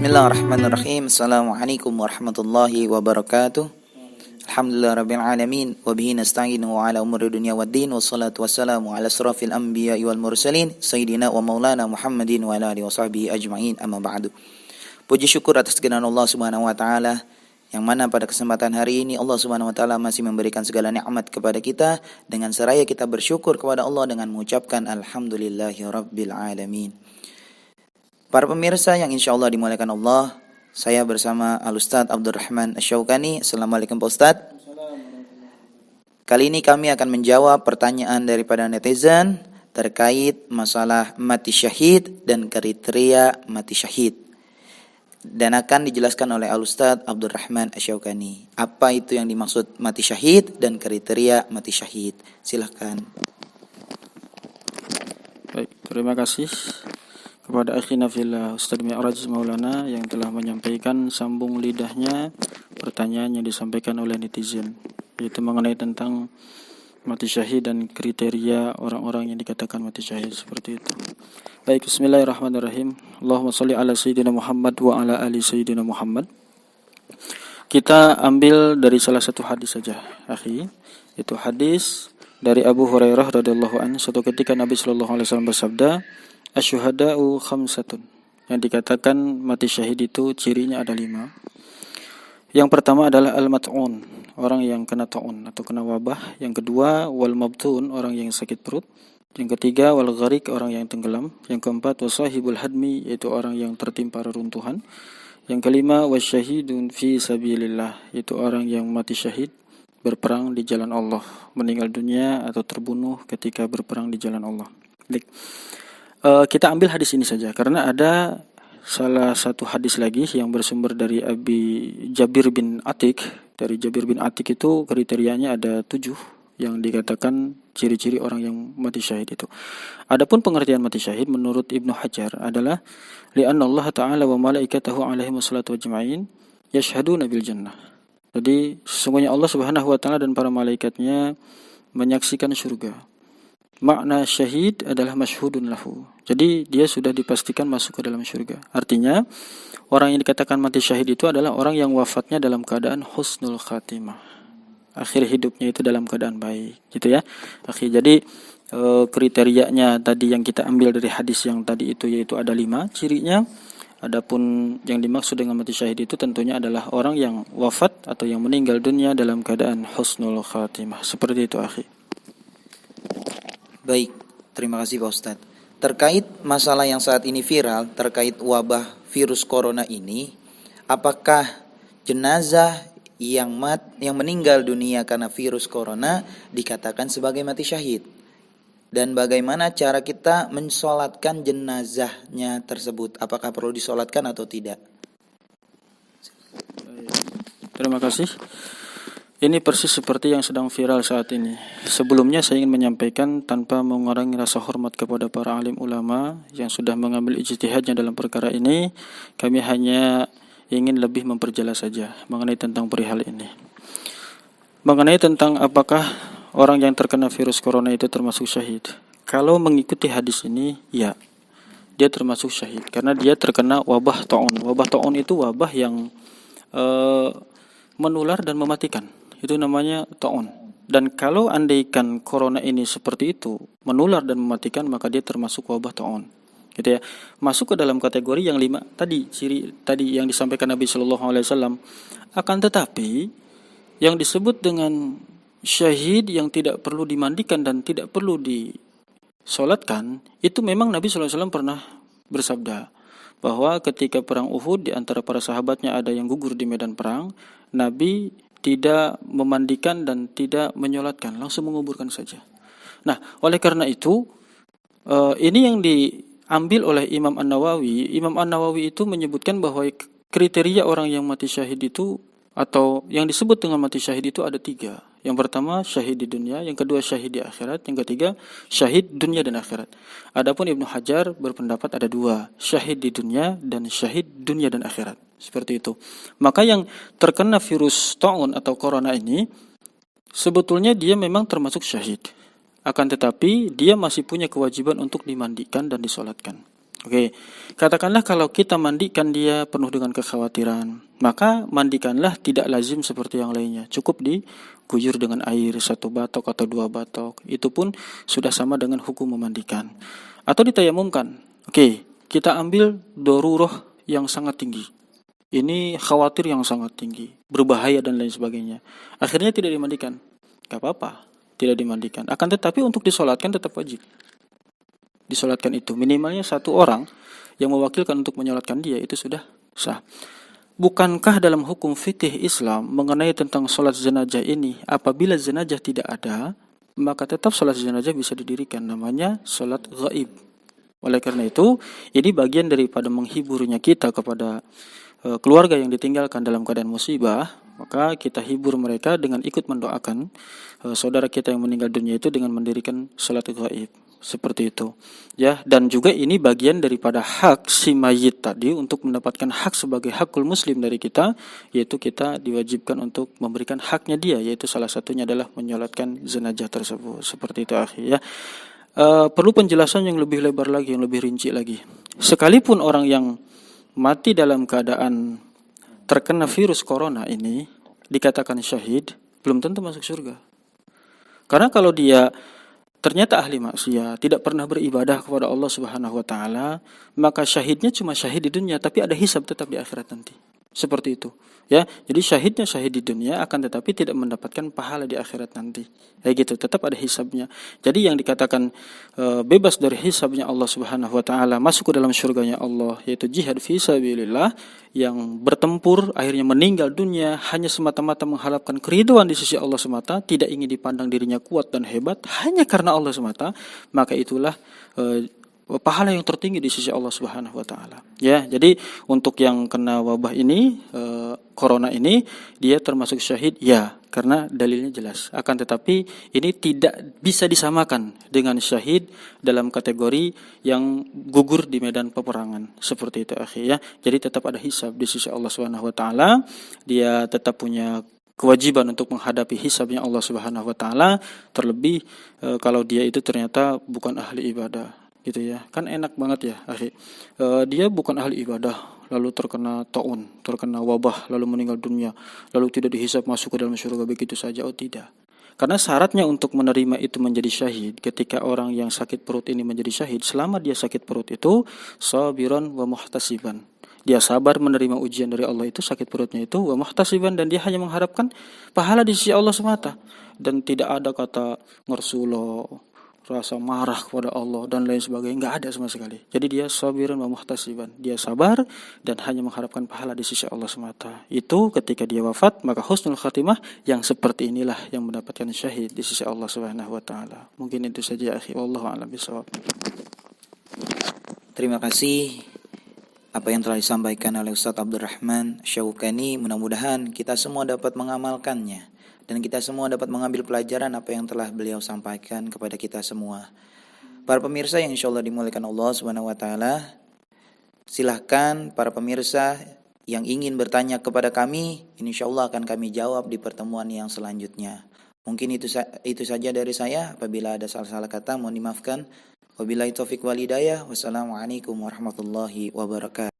Bismillahirrahmanirrahim. Assalamualaikum warahmatullahi wabarakatuh. Alhamdulillah rabbil alamin wa bihi nasta'inu ala umuri dunya waddin wassalatu wassalamu ala asrafil anbiya'i wal mursalin sayyidina wa maulana Muhammadin wa ala alihi washabbihi ajma'in, amma ba'du. Puji syukur atas kebenaran Allah Subhanahu wa taala yang mana pada kesempatan hari ini Allah Subhanahu wa taala masih memberikan segala nikmat kepada kita, dengan seraya kita bersyukur kepada Allah dengan mengucapkan alhamdulillahi rabbil alamin. Para pemirsa yang insya Allah dimuliakan Allah, saya bersama Al-Ustadz Abdurrahman Asy-Syaukani. Assalamualaikum Pak Ustadz. Kali ini kami akan menjawab pertanyaan daripada netizen terkait masalah mati syahid dan kriteria mati syahid. Dan akan dijelaskan oleh Al-Ustadz Abdurrahman Asy-Syaukani. Apa itu yang dimaksud mati syahid dan kriteria mati syahid? Silahkan. Baik, terima kasih kepada akhina fillah Ustaz Mi'raj Maulana yang telah menyampaikan sambung lidahnya pertanyaan yang disampaikan oleh netizen, yaitu mengenai tentang mati syahid dan kriteria orang-orang yang dikatakan mati syahid seperti itu. Baik, bismillahirrahmanirrahim. Allahumma shalli ala sayyidina Muhammad wa ala ali sayyidina Muhammad. Kita ambil dari salah satu hadis saja, akhi. Itu hadis dari Abu Hurairah radhiyallahu anhu. Suatu ketika Nabi sallallahu alaihi wasallam bersabda, asyuhada'u khamsatun. Yang dikatakan mati syahid itu cirinya ada 5. Yang pertama adalah al-mat'un, orang yang kena ta'un atau kena wabah. Yang kedua wal mabtun, orang yang sakit perut. Yang ketiga wal gharik, orang yang tenggelam. Yang keempat wasahibul hadmi, yaitu orang yang tertimpa reruntuhan. Yang kelima wasyahidun fi sabilillah, yaitu orang yang mati syahid berperang di jalan Allah, meninggal dunia atau terbunuh ketika berperang di jalan Allah. Baik. Kita ambil hadis ini saja karena ada salah satu hadis lagi yang bersumber dari Jabir bin Atik. Dari Jabir bin Atik itu kriterianya ada 7 yang dikatakan ciri-ciri orang yang mati syahid itu. Adapun pengertian mati syahid menurut Ibnu Hajar adalah li'anna Allah ta'ala wa malaikatahu alaihi wassalatu wajma'in yashhaduna bil jannah. Jadi sesungguhnya Allah Subhanahu wa taala dan para malaikatnya menyaksikan surga. Makna syahid adalah masyhudun lahu. Jadi dia sudah dipastikan masuk ke dalam surga. Artinya orang yang dikatakan mati syahid itu adalah orang yang wafatnya dalam keadaan husnul khatimah. Akhir hidupnya itu dalam keadaan baik, gitu ya. Jadi kriterianya tadi yang kita ambil dari hadis yang tadi itu yaitu ada 5 cirinya. Adapun yang dimaksud dengan mati syahid itu tentunya adalah orang yang wafat atau yang meninggal dunia dalam keadaan husnul khatimah. Seperti itu, akhi. Baik, terima kasih Pak Ustadz. Terkait masalah yang saat ini viral, terkait wabah virus corona ini, apakah jenazah yang meninggal dunia karena virus corona dikatakan sebagai mati syahid? Dan bagaimana cara kita mensolatkan jenazahnya tersebut? Apakah perlu disolatkan atau tidak? Terima kasih. Ini persis seperti yang sedang viral saat ini. Sebelumnya saya ingin menyampaikan tanpa mengurangi rasa hormat kepada para alim ulama yang sudah mengambil ijtihadnya dalam perkara ini. Kami hanya ingin lebih memperjelas saja mengenai tentang perihal ini. Mengenai tentang apakah orang yang terkena virus corona itu termasuk syahid. Kalau mengikuti hadis ini, ya, dia termasuk syahid karena dia terkena wabah ta'un. Wabah ta'un itu wabah yang menular dan mematikan. Itu namanya ta'un. Dan kalau andaikan corona ini seperti itu, menular dan mematikan, maka dia termasuk wabah ta'un. Gitu ya. Masuk ke dalam kategori yang 5 tadi, ciri tadi yang disampaikan Nabi sallallahu alaihi wasallam. Akan tetapi yang disebut dengan syahid yang tidak perlu dimandikan dan tidak perlu disolatkan, itu memang Nabi sallallahu alaihi wasallam pernah bersabda bahwa ketika perang Uhud di antara para sahabatnya ada yang gugur di medan perang, Nabi tidak memandikan dan tidak menyolatkan, langsung menguburkan saja. Nah, oleh karena itu ini yang diambil oleh Imam An-Nawawi. Imam An-Nawawi itu menyebutkan bahwa kriteria orang yang mati syahid itu atau yang disebut dengan mati syahid itu ada 3. Yang pertama syahid di dunia, yang kedua syahid di akhirat, yang ketiga syahid dunia dan akhirat. Adapun Ibnu Hajar berpendapat ada 2, syahid di dunia dan syahid dunia dan akhirat. Seperti itu. Maka yang terkena virus ta'un atau corona ini sebetulnya dia memang termasuk syahid. Akan tetapi dia masih punya kewajiban untuk dimandikan dan disolatkan. Oke, katakanlah kalau kita mandikan dia penuh dengan kekhawatiran, maka mandikanlah tidak lazim seperti yang lainnya. Cukup diguyur dengan air 1 batok atau 2 batok. Itu pun sudah sama dengan hukum memandikan. Atau ditayamumkan. Oke, kita ambil daruroh yang sangat tinggi. Ini khawatir yang sangat tinggi, berbahaya dan lain sebagainya. Akhirnya tidak dimandikan. Gak apa-apa, tidak dimandikan. Akan tetapi untuk disolatkan tetap wajib. Disolatkan itu minimalnya 1 orang yang mewakilkan untuk menyolatkan dia itu sudah sah. Bukankah dalam hukum fikih Islam mengenai tentang solat jenazah ini, apabila jenazah tidak ada, maka tetap solat jenazah bisa didirikan, namanya solat ghaib. Oleh karena itu, ini bagian daripada menghiburnya kita kepada keluarga yang ditinggalkan dalam keadaan musibah, maka kita hibur mereka dengan ikut mendoakan saudara kita yang meninggal dunia itu dengan mendirikan salat gaib. Seperti itu. Ya, dan juga ini bagian daripada hak si mayit tadi untuk mendapatkan hak sebagai hakul muslim dari kita, yaitu kita diwajibkan untuk memberikan haknya dia, yaitu salah satunya adalah menyolatkan jenazah tersebut. Seperti itu akhi ya. Perlu penjelasan yang lebih lebar lagi, yang lebih rinci lagi. Sekalipun orang yang mati dalam keadaan terkena virus corona ini dikatakan syahid, belum tentu masuk surga. Karena kalau dia ternyata ahli maksiat, tidak pernah beribadah kepada Allah Subhanahu wa taala, maka syahidnya cuma syahid di dunia, tapi ada hisab tetap di akhirat nanti. Seperti itu. Ya, jadi syahidnya syahid di dunia akan tetapi tidak mendapatkan pahala di akhirat nanti. Kayak gitu, tetap ada hisabnya. Jadi yang dikatakan bebas dari hisabnya Allah Subhanahu wa taala, masuk ke dalam surganya Allah, yaitu jihad fi sabilillah, yang bertempur akhirnya meninggal dunia hanya semata-mata mengharapkan keridhaan di sisi Allah semata, tidak ingin dipandang dirinya kuat dan hebat hanya karena Allah semata, maka itulah pahala yang tertinggi di sisi Allah Subhanahu wa taala. Ya, jadi untuk yang kena wabah ini, corona ini, dia termasuk syahid ya, karena dalilnya jelas. Akan tetapi ini tidak bisa disamakan dengan syahid dalam kategori yang gugur di medan peperangan. Seperti itu akhi ya. Jadi tetap ada hisab di sisi Allah Subhanahu wa taala. Dia tetap punya kewajiban untuk menghadapi hisabnya Allah Subhanahu wa taala, terlebih kalau dia itu ternyata bukan ahli ibadah. Gitu ya, kan enak banget ya akhi. Dia bukan ahli ibadah, lalu terkena taun, terkena wabah, lalu meninggal dunia, lalu tidak dihisab masuk ke dalam surga begitu saja. Oh tidak, karena syaratnya untuk menerima itu menjadi syahid, ketika orang yang sakit perut ini menjadi syahid, selama dia sakit perut itu sabiran wa muhtasiban, dia sabar menerima ujian dari Allah itu, sakit perutnya itu, wa muhtasiban, dan dia hanya mengharapkan pahala di sisi Allah semata, dan tidak ada kata ngersulo, rasa marah kepada Allah dan lain sebagainya, enggak ada sama sekali. Jadi dia sabiran wa muhtasiban, dia sabar dan hanya mengharapkan pahala di sisi Allah semata. Itu ketika dia wafat, maka husnul khatimah yang seperti inilah yang mendapatkan syahid di sisi Allah Subhanahu wa taala. Mungkin itu saja akhi, wallahu a'lam bishawab. Terima kasih apa yang telah disampaikan oleh Ustaz Abdurrahman Syaukani. Mudah-mudahan kita semua dapat mengamalkannya dan kita semua dapat mengambil pelajaran apa yang telah beliau sampaikan kepada kita semua. Para pemirsa yang insyaallah dimuliakan Allah Subhanahu wa taala, silahkan para pemirsa yang ingin bertanya kepada kami, insyaallah akan kami jawab di pertemuan yang selanjutnya. Mungkin itu saja dari saya. Apabila ada salah-salah kata mohon dimaafkan. Wabillahi taufik wal hidayah. Wassalamualaikum warahmatullahi wabarakatuh.